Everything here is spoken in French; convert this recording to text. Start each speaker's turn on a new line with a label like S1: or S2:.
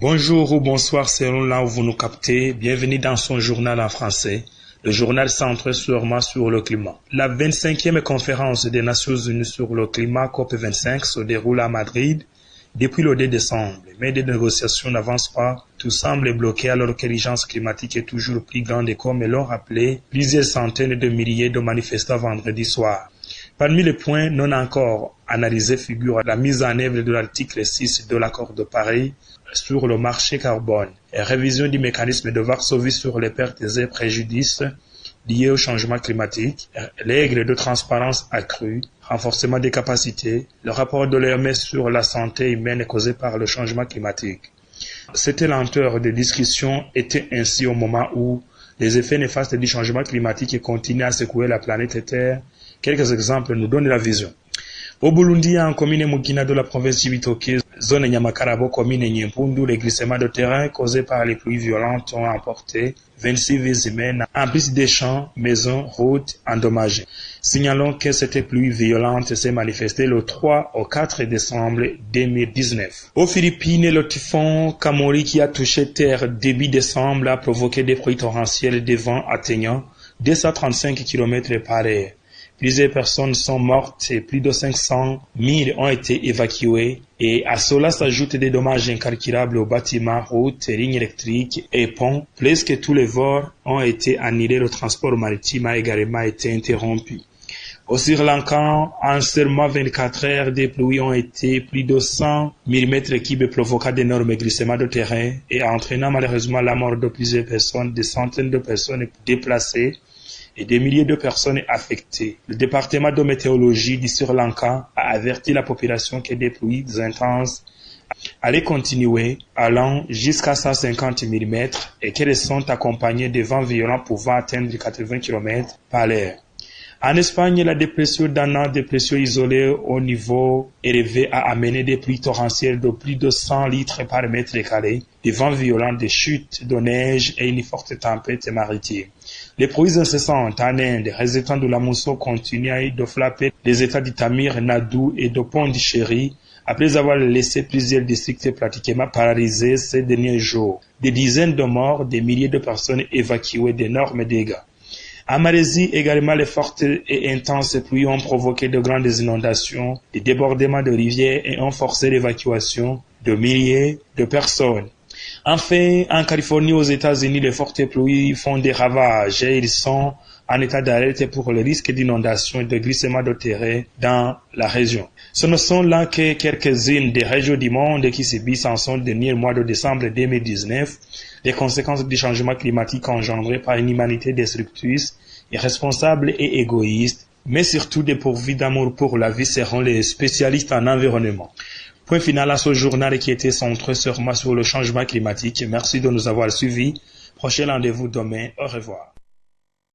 S1: Bonjour ou bonsoir selon là où vous nous captez. Bienvenue dans son journal en français. Le journal centré sur le climat. La 25e conférence des Nations Unies sur le climat COP25 se déroule à Madrid depuis le 2 décembre. Mais des négociations n'avancent pas. Tout semble bloqué alors que l'urgence climatique est toujours plus grande et comme l'ont rappelé plusieurs centaines de milliers de manifestants vendredi soir. Parmi les points non encore analysés figure la mise en œuvre de l'article 6 de l'accord de Paris sur le marché carbone et révision du mécanisme de Varsovie sur les pertes et préjudices liés au changement climatique, les règles de transparence accrues, renforcement des capacités, le rapport de l'OMS sur la santé humaine causée par le changement climatique. Cette lenteur de discussion était ainsi au moment où les effets néfastes du changement climatique continuent à secouer la planète Terre. Quelques exemples nous donnent la vision. Au Burundi, en commune Mugina de la province Cibitoke, zone Nyamakarabo, commune Nyempundu, les glissements de terrain causés par les pluies violentes ont emporté 26 vies humaines, en plus des champs, maisons, routes endommagées. Signalons que cette pluie violente s'est manifestée le 3 au 4 décembre 2019. Aux Philippines, le typhon Kamori qui a touché terre début décembre a provoqué des pluies torrentielles de vent atteignant 235 km par heure. Plusieurs personnes sont mortes et plus de 500 000 ont été évacuées et à cela s'ajoutent des dommages incalculables aux bâtiments, routes, lignes électriques et ponts. Presque tous les vols ont été annulés, le transport maritime a également été interrompu. Au Sri Lanka, en seulement 24 heures, des pluies ont été plus de 100 mm3 provoquant d'énormes glissements de terrain et entraînant malheureusement la mort de plusieurs personnes, des centaines de personnes déplacées et des milliers de personnes affectées. Le département de météorologie du Sri Lanka a averti la population que des pluies intenses allaient continuer, allant jusqu'à 150 mm et qu'elles sont accompagnées de vents violents pouvant atteindre 80 km par heure. En Espagne, la dépression Dana, dépression isolée au niveau élevé, a amené des pluies torrentielles de plus de 100 litres par mètre carré, des vents violents, des chutes de neige et une forte tempête maritime. Les pluies incessantes en Inde, résultant de la mousson, continuent de frapper les États d'Itamir, Nadou et de Pondichéry, après avoir laissé plusieurs districts pratiquement paralysés ces derniers jours. Des dizaines de morts, des milliers de personnes évacuées, d'énormes dégâts. En Malaisie, également, les fortes et intenses pluies ont provoqué de grandes inondations, des débordements de rivières et ont forcé l'évacuation de milliers de personnes. Enfin, en Californie, aux États-Unis, les fortes pluies font des ravages et ils sont en état d'alerte pour le risque d'inondation et de glissement de terrain dans la région. Ce ne sont là que quelques-unes des régions du monde qui subissent en son dernier mois de décembre 2019 les conséquences du changement climatique engendré par une humanité destructrice, irresponsable et égoïste, mais surtout dépourvue d'amour pour la vie, seront les spécialistes en environnement. Point final à ce journal qui était centré sur le changement climatique. Merci de nous avoir suivis. Prochain rendez-vous demain. Au revoir.